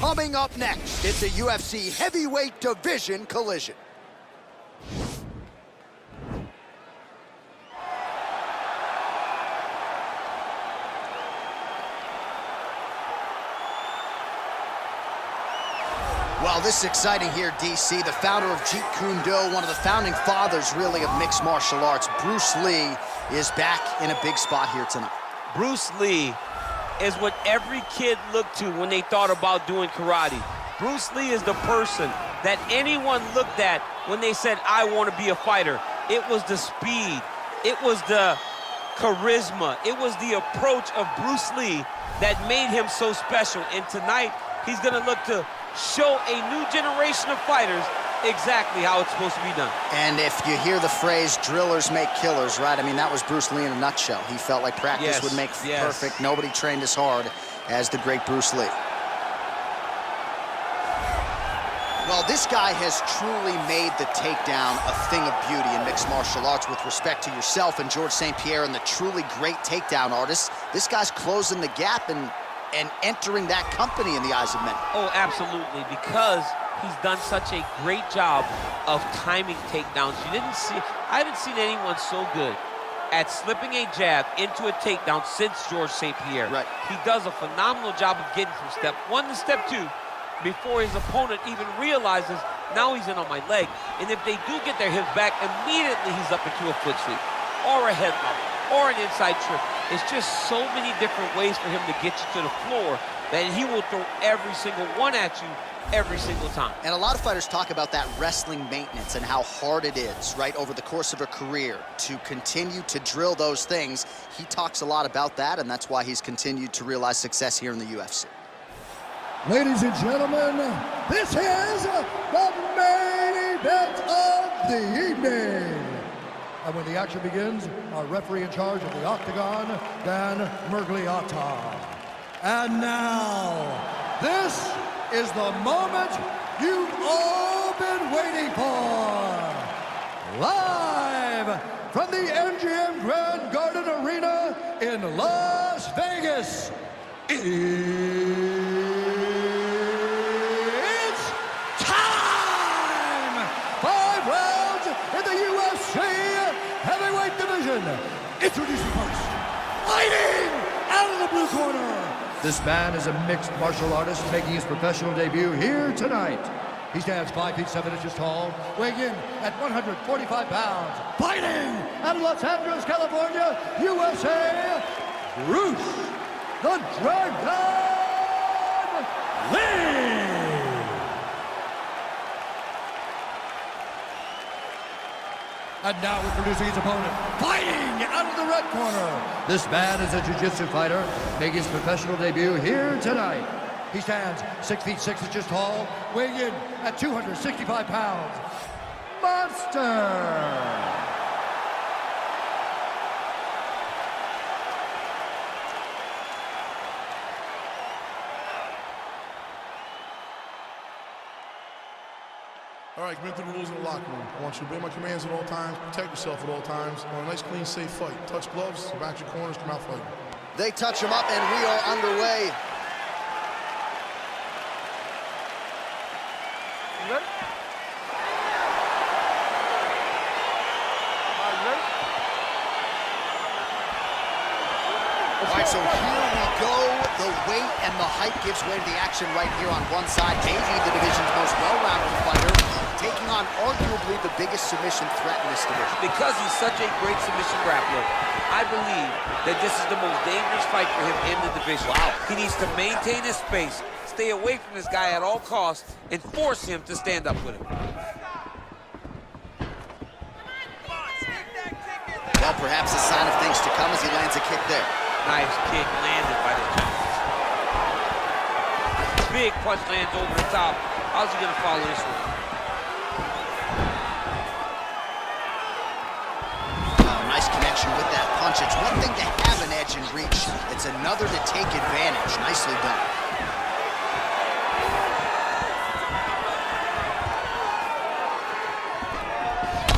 Coming up next, it's a UFC heavyweight division collision. Well, this is exciting here, DC. The founder of Jeet Kune Do, one of the founding fathers, really, of mixed martial arts, Bruce Lee, is back in a big spot here tonight. Bruce Lee is what every kid looked to when they thought about doing karate. Bruce Lee is the person that anyone looked at when they said, I want to be a fighter. It was the speed, it was the charisma, it was the approach of Bruce Lee that made him so special. And tonight, he's gonna look to show a new generation of fighters exactly how it's supposed to be done. And if you hear the phrase, drillers make killers, right? I mean, that was Bruce Lee in a nutshell. He felt like practice would make perfect. Nobody trained as hard as the great Bruce Lee. Well, this guy has truly made the takedown a thing of beauty in mixed martial arts. With respect to yourself and George St. Pierre and the truly great takedown artists, this guy's closing the gap and entering that company in the eyes of many. Oh, absolutely, because he's done such a great job of timing takedowns. I haven't seen anyone so good at slipping a jab into a takedown since George St. Pierre. Right. He does a phenomenal job of getting from step one to step two before his opponent even realizes, now he's in on my leg. And if they do get their hips back, immediately he's up into a foot sweep or a headlock or an inside trip. It's just so many different ways for him to get you to the floor that he will throw every single one at you every single time. And a lot of fighters talk about that wrestling maintenance and how hard it is, right, over the course of a career to continue to drill those things. He talks a lot about that, and that's why he's continued to realize success here in the UFC. Ladies and gentlemen, this is the main event of the evening. And when the action begins, our referee in charge of the Octagon, Dan Mergliata. And now, this is the moment you've all been waiting for. Live from the MGM Grand Garden Arena in Las Vegas. It's time! 5 rounds in the UFC heavyweight division. Introducing first, fighting out of the blue corner. This man is a mixed martial artist making his professional debut here tonight. He stands 5 feet 7 inches tall, weighing in at 145 pounds. Fighting out of Los Angeles, California, USA, Bruce the Dragon Lee. And now introducing his opponent, fighting out of the red corner. This man is a jiu-jitsu fighter, making his professional debut here tonight. He stands 6 feet 6 inches tall, weighing in at 265 pounds. Monster! All right, commit to the rules in the locker room. I want you to obey my commands at all times, protect yourself at all times. I want a nice, clean, safe fight. Touch gloves, back your corners, come out fighting. They touch him up, and we are underway. You ready? All right, so here we go. The weight and the height gives way to the action right here on one side. Maybe the division's most well-rounded fighter, taking on arguably the biggest submission threat in this division. Because he's such a great submission grappler, I believe that this is the most dangerous fight for him in the division. Wow. He needs to maintain his space, stay away from this guy at all costs, and force him to stand up with him. Well, perhaps a sign of things to come as he lands a kick there. Nice kick landed by the Jones. Big punch lands over the top. How's he gonna follow this one? Oh, nice connection with that punch. It's one thing to have an edge and reach. It's another to take advantage. Nicely done.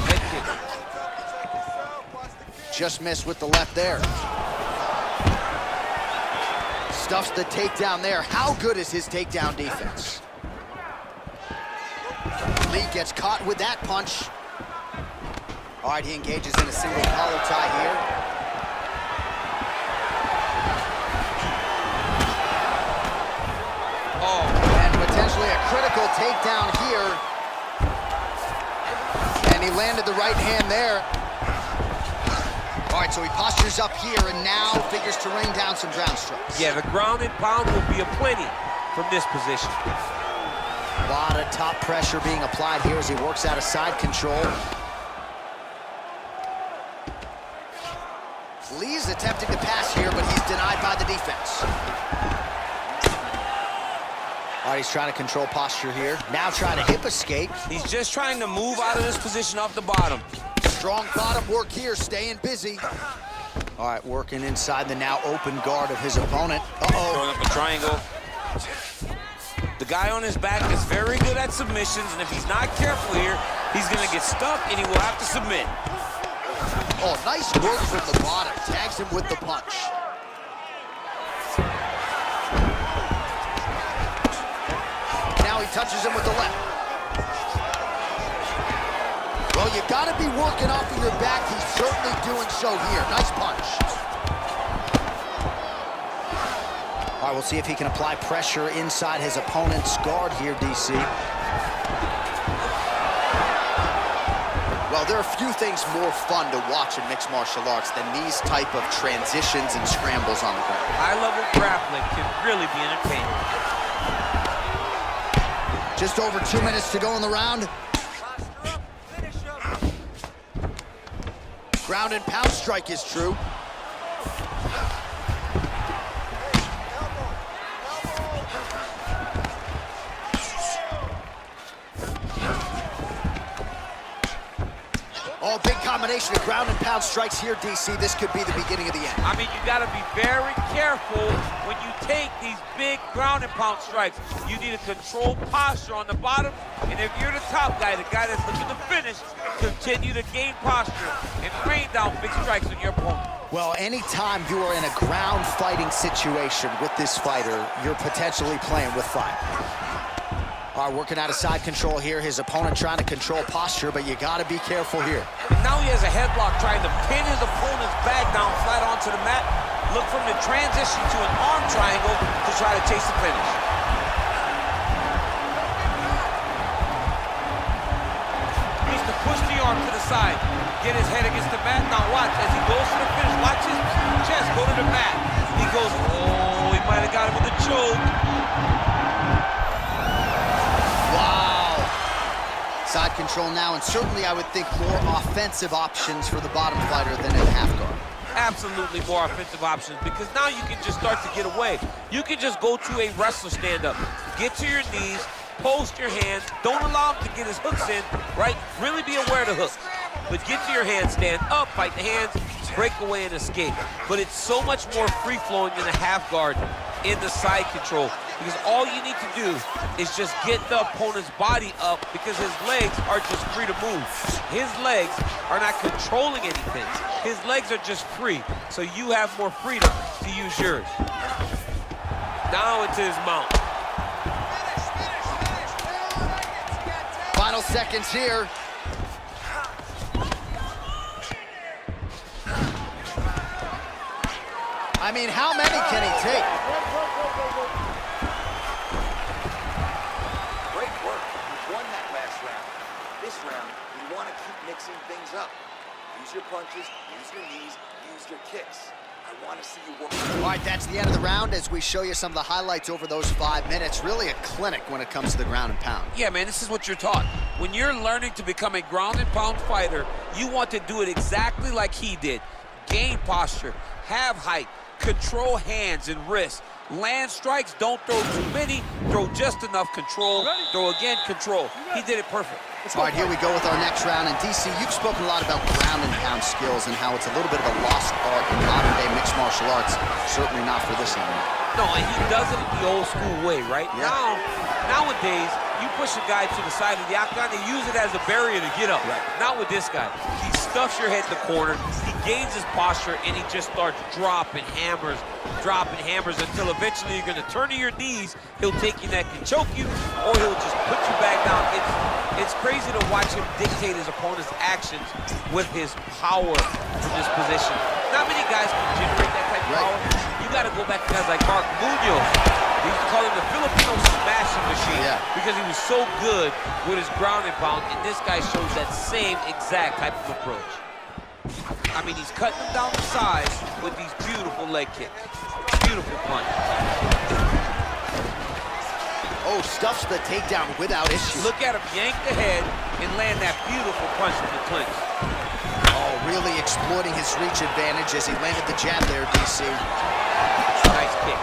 Head kick. Just missed with the left there. Stuffs the takedown there. How good is his takedown defense? Lee gets caught with that punch. All right, he engages in a single collar tie here. Oh, and potentially a critical takedown here. And he landed the right hand there. All right, so he postures up here and now figures to rain down some ground strikes. Yeah, the ground and pound will be aplenty from this position. A lot of top pressure being applied here as he works out of side control. Lee's attempting to pass here, but he's denied by the defense. All right, he's trying to control posture here. Now trying to hip escape. He's just trying to move out of this position off the bottom. Strong bottom work here, staying busy. All right, working inside the now open guard of his opponent. Uh-oh. Throwing up a triangle. The guy on his back is very good at submissions, and if he's not careful here, he's gonna get stuck and he will have to submit. Oh, nice work from the bottom. Tags him with the punch. Now he touches him with the left. Well, you gotta be working off of your back. He's certainly doing so here. Nice punch. All right, we'll see if he can apply pressure inside his opponent's guard here, DC. Well, there are few things more fun to watch in mixed martial arts than these type of transitions and scrambles on the ground. High-level grappling can really be entertaining. Just over 2 minutes to go in the round. Ground and pound strike is true. Oh, big combination of ground and pound strikes here, DC. This could be the beginning of the end. I mean, you got to be very careful when you take these big ground and pound strikes. You need a controlled posture on the bottom, and if you're the top guy, the guy that's looking to finish, continue to gain posture and rain down big strikes on your opponent. Well, anytime you are in a ground fighting situation with this fighter, you're potentially playing with fire. All right, working out of side control here. His opponent trying to control posture, but you got to be careful here. Now he has a headlock trying to pin his opponent's back down flat onto the mat. Look from the transition to an arm triangle to try to chase the finish. Needs to push the arm to the side. Get his head against the mat. Now watch as he goes to the finish. Watch his chest go to the mat. He goes, oh, he might have got him with a choke. Side control now, and certainly I would think more offensive options for the bottom fighter than in half guard. Absolutely more offensive options, because now you can just start to get away. You can just go to a wrestler stand-up. Get to your knees, post your hands, don't allow him to get his hooks in, right? Really be aware of the hooks. But get to your hands, stand up, fight the hands, break away and escape. But it's so much more free-flowing than a half guard in the side control, because all you need to do is just get the opponent's body up, because his legs are just free to move. His legs are not controlling anything. His legs are just free, so you have more freedom to use yours. Now into his mount. Final seconds here. I mean, how many can he take? Great work. You won that last round. This round, you want to keep mixing things up. Use your punches, use your knees, use your kicks. I want to see you work. All right, that's the end of the round as we show you some of the highlights over those 5 minutes. Really a clinic when it comes to the ground and pound. Yeah, man, this is what you're taught. When you're learning to become a ground and pound fighter, you want to do it exactly like he did. Gain posture, have height, control hands and wrists. Land strikes, don't throw too many, throw just enough, control, throw again, control. He did it perfect. All right, here we go with our next round. And DC, you've spoken a lot about ground and pound skills and how it's a little bit of a lost art in modern day mixed martial arts. Certainly not for this animal. No, and he does it the old school way, right? Yeah. Nowadays, you push a guy to the side of the octagon, they use it as a barrier to get up. Right. Not with this guy. He stuffs your head in the corner, he gains his posture, and he just starts dropping hammers, until eventually you're going to turn to your knees. He'll take your neck and choke you, or he'll just put you back down. It's crazy to watch him dictate his opponent's actions with his power from this position. Not many guys can generate that type of power. You got to go back to guys like Mark Munoz. They used to call him the Filipino smashing machine because he was so good with his ground and pound, and this guy shows that same exact type of approach. I mean, he's cutting them down the sides with these beautiful leg kicks. Beautiful punch. Oh, stuffs the takedown without issue. Look at him yank the head and land that beautiful punch from the clinch. Oh, really exploiting his reach advantage as he landed the jab there, DC. Nice kick.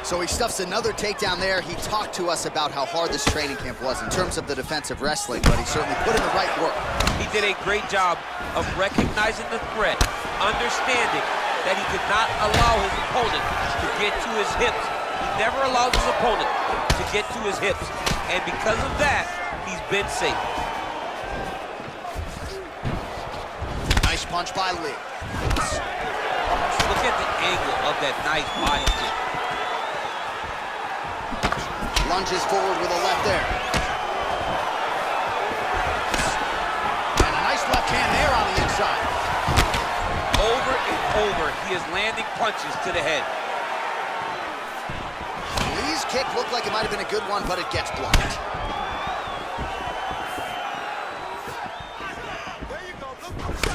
So he stuffs another takedown there. He talked to us about how hard this training camp was in terms of the defensive wrestling, but he certainly put in the right work. He did a great job of recognizing the threat, understanding that he could not allow his opponent to get to his hips. He never allows his opponent to get to his hips, and because of that, he's been safe. Nice punch by Lee. Look at the angle of that nice body kick. Lunges forward with a left there. And a nice left hand there on the inside. Over and over, he is landing punches to the head. Lee's kick looked like it might have been a good one, but it gets blocked.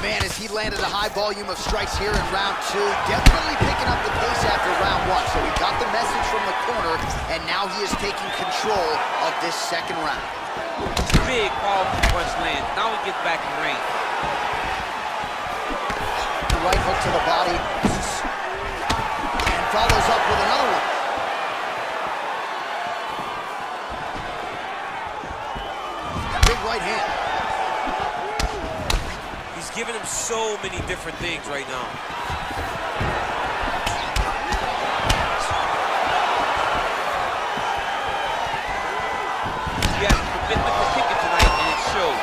Man, as he landed a high volume of strikes here in round 2, definitely picking up the pace after round 1. So he got the message from the corner, and now he is taking control of this second round. Big, powerful punch land. Now he gets back in range. Right hook to the body. And follows up with another one. Big right hand. Giving him so many different things right now. He has a commitment to kicking tonight, and it shows.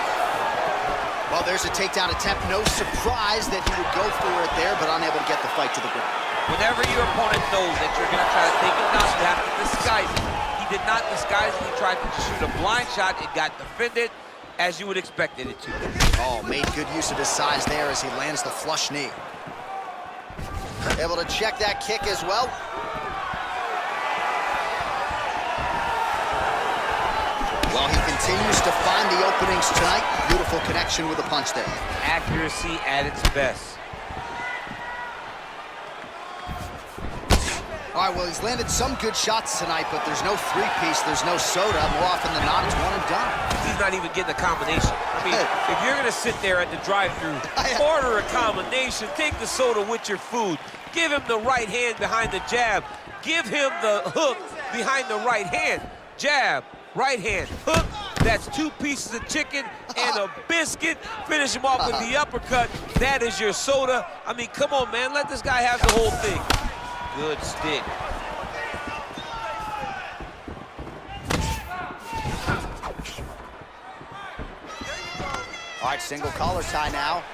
Well, there's a takedown attempt. No surprise that he would go for it there, but unable to get the fight to the ground. Whenever your opponent knows that you're going to try to take him down, you have to disguise it. He did not disguise it. He tried to shoot a blind shot. It got defended, as you would expect it to. Oh, made good use of his size there as he lands the flush knee. Able to check that kick as well. Well, he continues to find the openings tonight. Beautiful connection with the punch there. Accuracy at its best. All right, well, he's landed some good shots tonight, but there's no three-piece, there's no soda. More often than not, it's one and done. He's not even getting a combination. I mean, if you're going to sit there at the drive-thru, order a combination, take the soda with your food, give him the right hand behind the jab, give him the hook behind the right hand, jab, right hand, hook. That's 2 pieces of chicken and a biscuit. Finish him off with the uppercut. That is your soda. I mean, come on, man. Let this guy have the whole thing. Good stick. All right, single collar tie now.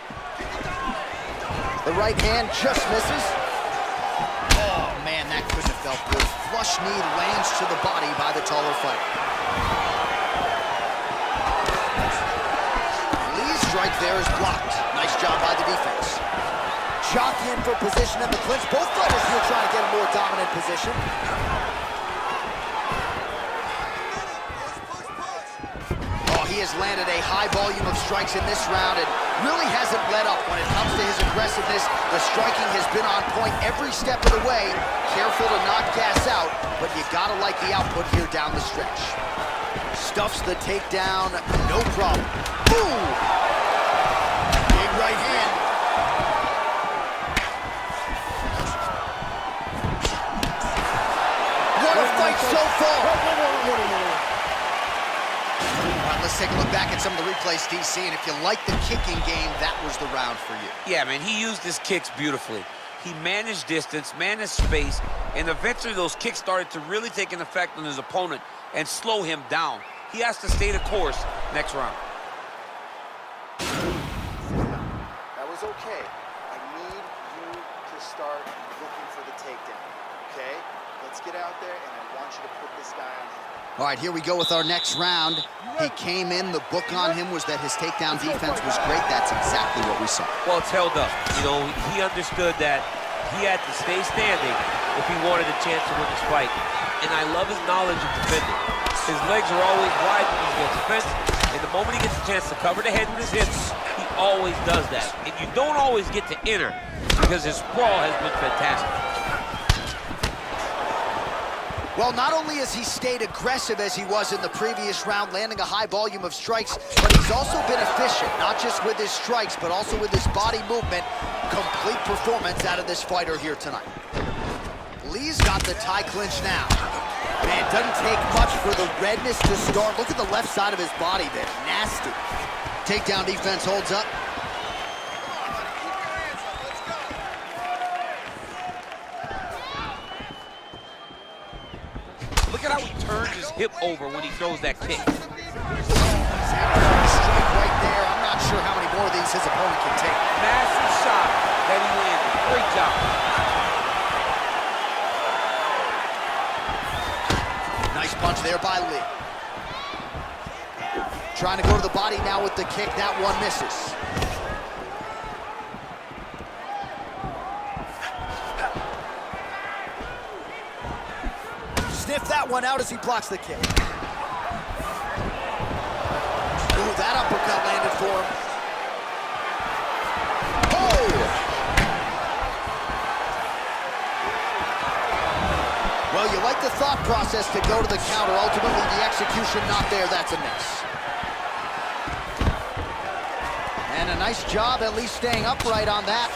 The right hand just misses. Oh, man, that couldn't have felt good. Flush knee lands to the body by the taller fighter. Lee's strike there is blocked. Nice job by the defense. Jockey in for position in the clinch. Both fighters here trying to get a more dominant position. Oh, he has landed a high volume of strikes in this round and really hasn't let up when it comes to his aggressiveness. The striking has been on point every step of the way. Careful to not gas out, but you gotta like the output here down the stretch. Stuffs the takedown, no problem. Boom! Big right hand. What a fight so far! All right, let's take a look back at some of the replays, DC, and if you like the kicking game, that was the round for you. Yeah, man, he used his kicks beautifully. He managed distance, managed space, and eventually those kicks started to really take an effect on his opponent and slow him down. He has to stay the course next round. That was okay. I need you to start looking for the takedown, okay? Let's get out there, and I want you to put this guy on his back. All right, here we go with our next round. He came in, the book on him was that his takedown defense was great. That's exactly what we saw. Well, it's held up. You know, he understood that he had to stay standing if he wanted a chance to win this fight. And I love his knowledge of defending. His legs are always wide when he's against defense, and the moment he gets a chance to cover the head with his hips, he always does that. And you don't always get to enter because his sprawl has been fantastic. Well, not only has he stayed aggressive as he was in the previous round, landing a high volume of strikes, but he's also been efficient, not just with his strikes, but also with his body movement. Complete performance out of this fighter here tonight. Lee's got the tie clinch now. Man, it doesn't take much for the redness to start. Look at the left side of his body there. Nasty. Takedown defense holds up. Look at how he turns his hip over when he throws that kick. He's having a strike right there. I'm not sure how many more of these his opponent can take. Massive shot that he landed. Great job. Nice punch there by Lee. Trying to go to the body now with the kick. That one misses. Sniff that one out as he blocks the kick. Ooh, that uppercut landed for him. Oh! Well, you like the thought process to go to the counter. Ultimately, the execution not there. That's a miss. And a nice job at least staying upright on that.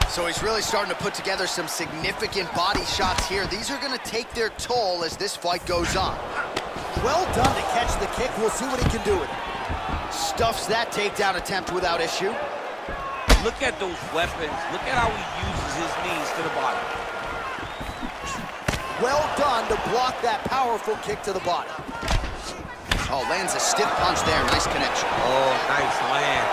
So he's really starting to put together some significant body shots here. These are going to take their toll as this fight goes on. Well done to catch the kick. We'll see what he can do with it. Stuffs that takedown attempt without issue. Look at those weapons. Look at how he uses his knees to the body. Well done to block that powerful kick to the body. Oh, lands a stiff punch there. Nice connection. Oh, nice land.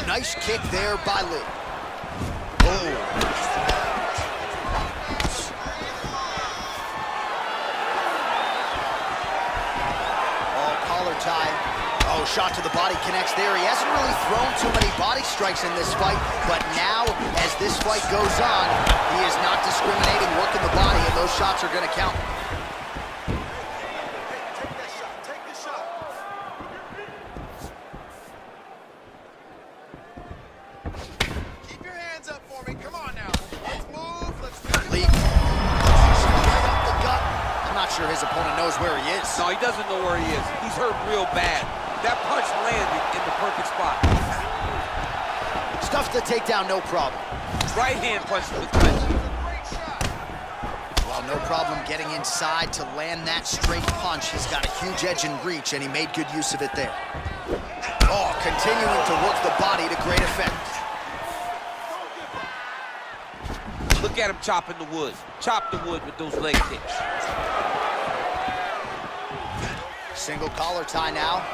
Nice kick there by Lee. Oh. Collar tie. Oh, shot to the body connects there. He hasn't really thrown too many body strikes in this fight, but now, as this fight goes on, he is not discriminating, working the body, and those shots are going to count. Sure his opponent knows where he is. No, he doesn't know where he is. He's hurt real bad. That punch landed in the perfect spot. Stuffs the takedown, no problem. Right hand punch to the touch. Well, no problem getting inside to land that straight punch. He's got a huge edge and reach, and he made good use of it there. Oh, continuing to work the body to great effect. Look at him chopping the wood. Chop the wood with those leg kicks. Single collar tie now.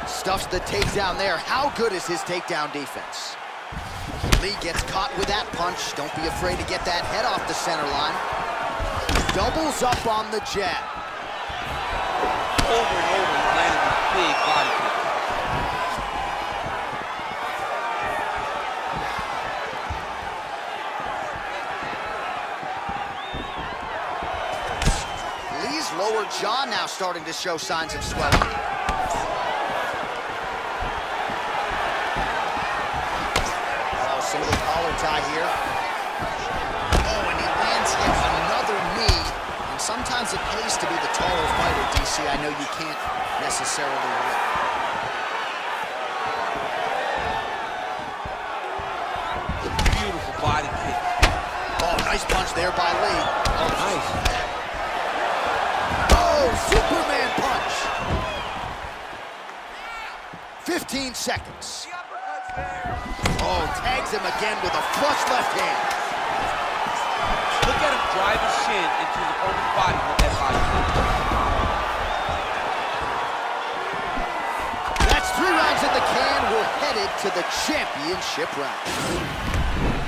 Stuffs the takedown there. How good is his takedown defense? Lee gets caught with that punch. Don't be afraid to get that head off the center line. Doubles up on the jab. Over and over, he's landing these big body kicks. Lower jaw now starting to show signs of swelling. Oh, single collar tie here. Oh, and he lands yet another knee. And sometimes it pays to be the taller fighter, DC. I know you can't necessarily win. Beautiful body kick. Oh, nice punch there by Lee. Oh, nice. Oh, Superman punch. 15 seconds. Oh, tags him again with a flush left hand. Look at him drive his shin into his opponent's body with that body. That's 3 rounds in the can. We're headed to the championship round.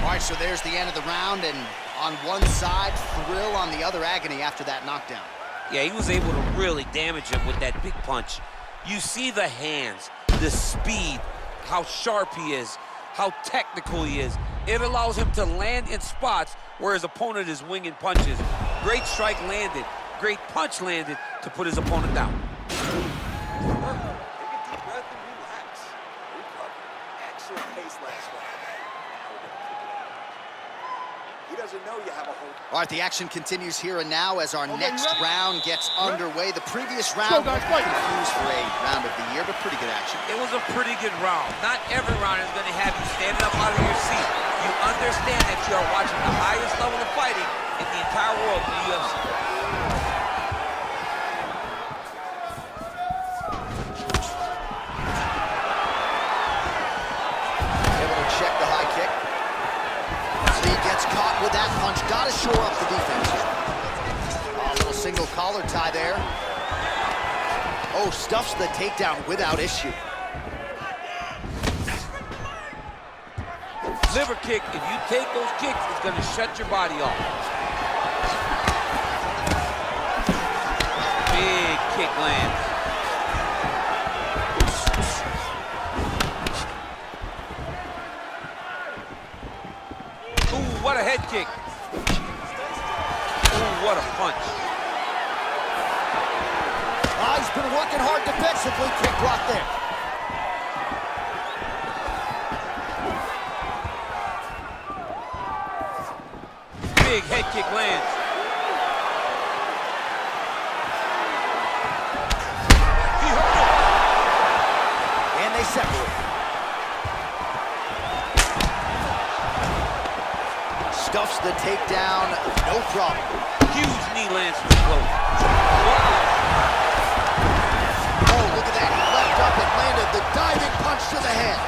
All right, so there's the end of the round, and on one side, thrill, on the other, agony after that knockdown. Yeah, he was able to really damage him with that big punch. You see the hands, the speed, how sharp he is, how technical he is. It allows him to land in spots where his opponent is winging punches. Great strike landed, great punch landed to put his opponent down. Take a deep breath and relax. Recover. Excellent pace last round. He doesn't know you have a hold. All right, the action continues here and now as our next round gets underway. The previous round was confused for a round of the year, but pretty good action. It was a pretty good round. Not every round is going to have you standing up out of your seat. You understand that you are watching the highest level of fighting in the entire world in the UFC. Able to check the high kick. Lee gets caught with that punch. Got to shore up the defense. Oh, a little single collar tie there. Oh, stuffs the takedown without issue. Liver kick, if you take those kicks, it's going to shut your body off. Big kick lands. Ooh, what a head kick. Ooh, what a punch. Oh, he's been working hard defensively. Kick block there. Big head kick lands. He hurt him. And they separate. Stuffs the takedown, no problem. Huge knee lands to the close. Oh, look at that. He leapt up and landed the diving punch to the head.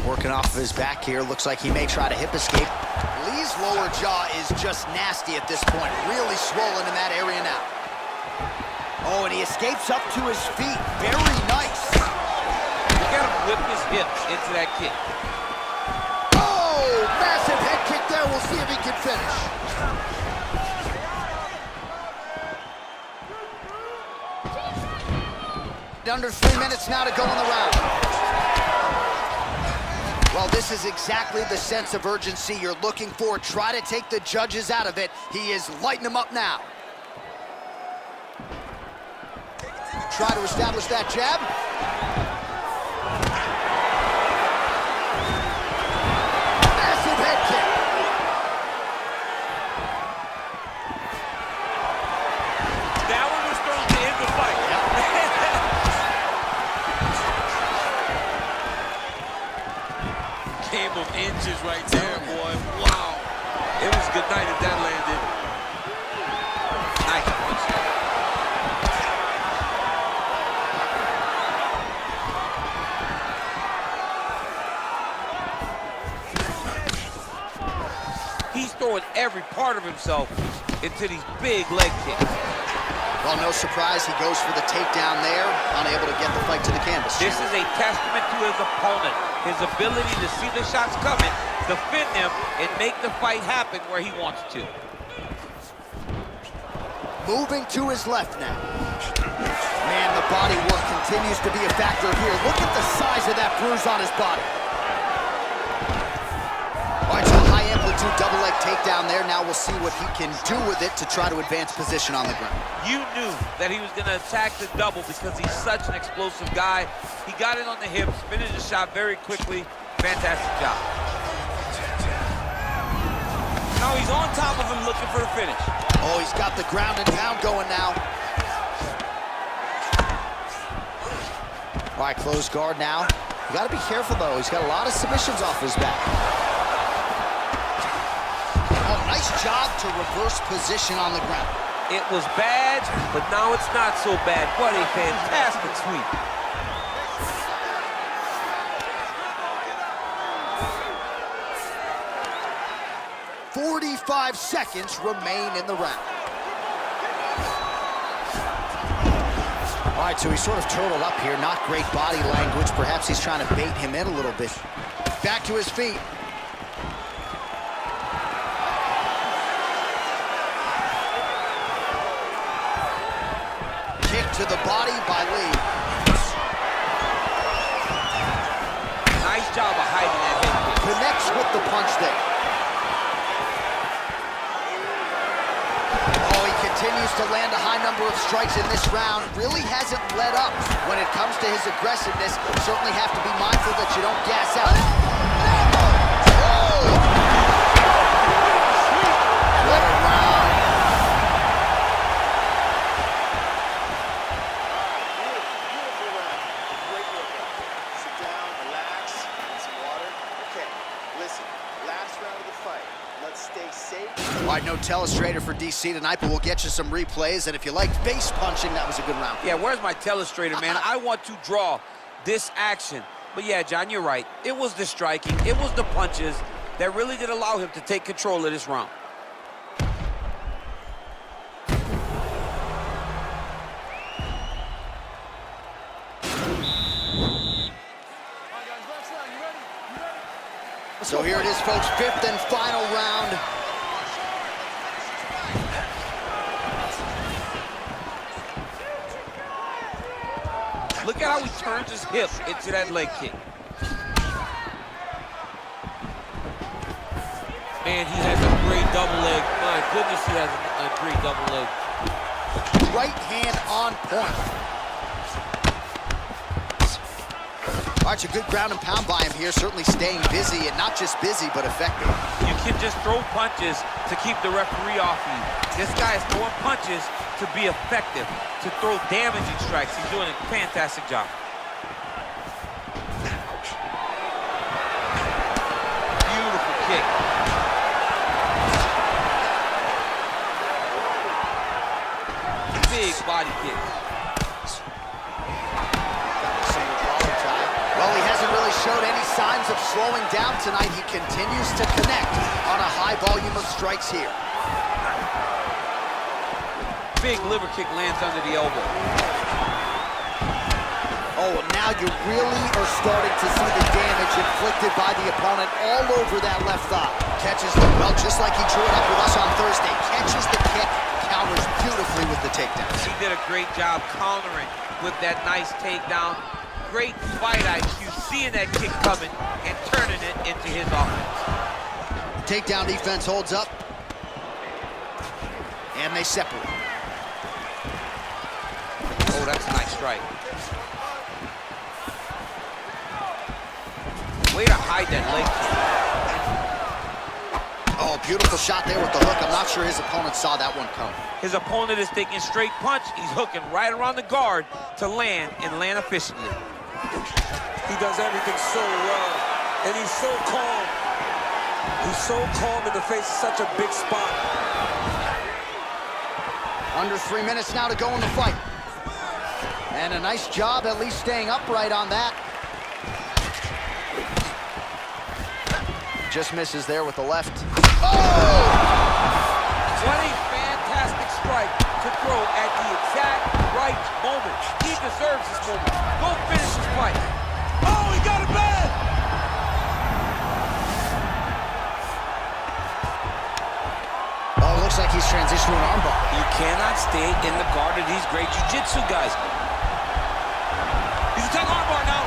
Working off of his back here. Looks like he may try to hip escape. Lee's lower jaw is just nasty at this point. Really swollen in that area now. Oh, and he escapes up to his feet. Very nice. Look at him whip his hips into that kick. Oh, massive head kick there. We'll see if he can finish. Under 3 minutes now to go in the round. Well, this is exactly the sense of urgency you're looking for. Try to take the judges out of it. He is lighting them up now. Try to establish that jab. Massive head kick. That one was thrown to end the fight. Game of inches right there, boy. Wow. It was good night if that landed. Nice punch. He's throwing every part of himself into these big leg kicks. Well, no surprise, he goes for the takedown there, unable to get the fight to the canvas. This is a testament to his opponent, his ability to see the shots coming, defend them, and make the fight happen where he wants to. Moving to his left now. Man, the body work continues to be a factor here. Look at the size of that bruise on his body. All right, so high amplitude double leg takedown there. Now we'll see what he can do with it to try to advance position on the ground. You knew that he was going to attack the double because he's such an explosive guy. He got it on the hips, finished the shot very quickly. Fantastic job. Now he's on top of him looking for a finish. Oh, he's got the ground and pound going now. All right, closed guard now. You got to be careful, though. He's got a lot of submissions off his back. Nice job to reverse position on the ground. It was bad, but now it's not so bad. What a fantastic sweep. "45 seconds remain in the round." All right, so he's sort of turtled up here. Not great body language. Perhaps he's trying to bait him in a little bit. Back to his feet. Kick to the body by Lee. Nice job of hiding that head kick. Connects with the punch there. Oh, he continues to land a high number of strikes in this round. Really hasn't let up when it comes to his aggressiveness. Certainly have to be mindful that you don't gas out. Oh! What a round. Beautiful round. Great workout. Sit down, relax, get some water. Okay, listen, last round of the fight. Let's stay safe. All right, no telestrator for DC tonight, but we'll get you some replays. And if you like face punching, that was a good round. Yeah, where's my telestrator, man? I want to draw this action. But yeah, John, you're right. It was the striking, it was the punches that really did allow him to take control of this round. So here it is, folks, fifth and final round. Look at how he turns his hip into that leg kick. Man, he has a great double leg. My goodness, he has a great double leg. Right hand on point. All right, so good ground and pound by him here. Certainly staying busy, and not just busy, but effective. You can just throw punches to keep the referee off you. This guy is throwing punches to be effective, to throw damaging strikes. He's doing a fantastic job. Beautiful kick. Big body kick. Well, he hasn't really showed any signs of slowing down tonight. He continues to connect on a high volume of strikes here. Big liver kick lands under the elbow. Oh, and now you really are starting to see the damage inflicted by the opponent all over that left thigh. Catches the, well, just like he drew it up with us on Thursday. Catches the kick, counters beautifully with the takedown. He did a great job countering with that nice takedown. Great fight IQ, seeing that kick coming and turning it into his offense. Takedown defense holds up. And they separate. Oh, that's a nice strike. Way to hide that leg kick. Oh, beautiful shot there with the hook. I'm not sure his opponent saw that one come. His opponent is taking straight punch. He's hooking right around the guard to land and land efficiently. He does everything so well, and he's so calm. He's so calm in the face of such a big spot. Under 3 minutes now to go in the fight. And a nice job at least staying upright on that. Just misses there with the left. Oh! What a fantastic strike to throw at the exact right moment. He deserves this moment. Go finish this fight. Oh, he got it bad! Oh, it looks like he's transitioned to an armbar. You cannot stay in the guard of these great jiu-jitsu guys. He's attacking armbar now.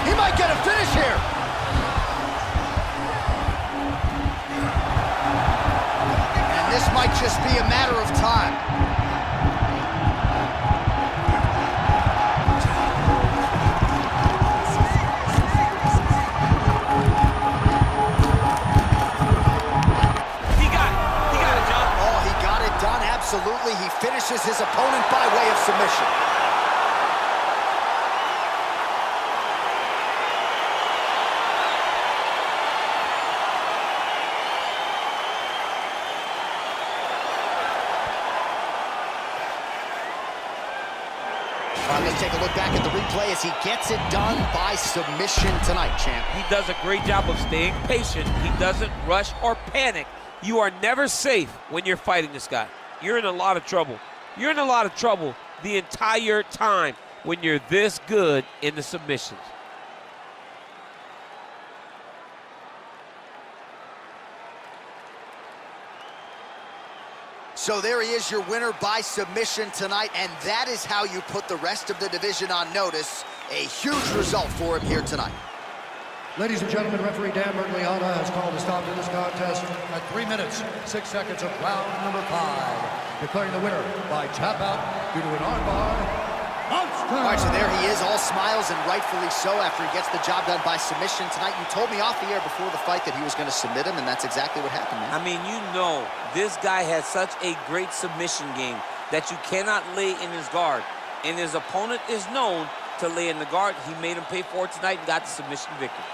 He might get a finish here. And this might just be a matter of time. He got it, John. Oh, he got it done, absolutely. He finishes his opponent by way of submission. All right, let's take a look back at the replay as he gets it done by submission tonight, champ. He does a great job of staying patient. He doesn't rush or panic. You are never safe when you're fighting this guy. You're in a lot of trouble. You're in a lot of trouble the entire time when you're this good in the submissions. So there he is, your winner by submission tonight, and that is how you put the rest of the division on notice. A huge result for him here tonight. Ladies and gentlemen, referee Dan Bergliana has called a stop to this contest at 3 minutes, 6 seconds of round number 5, declaring the winner by tap out due to an armbar. All right, so there he is, all smiles, and rightfully so after he gets the job done by submission tonight. You told me off the air before the fight that he was going to submit him, and that's exactly what happened, man. I mean, you know, this guy has such a great submission game that you cannot lay in his guard. And his opponent is known to lay in the guard. He made him pay for it tonight and got the submission victory.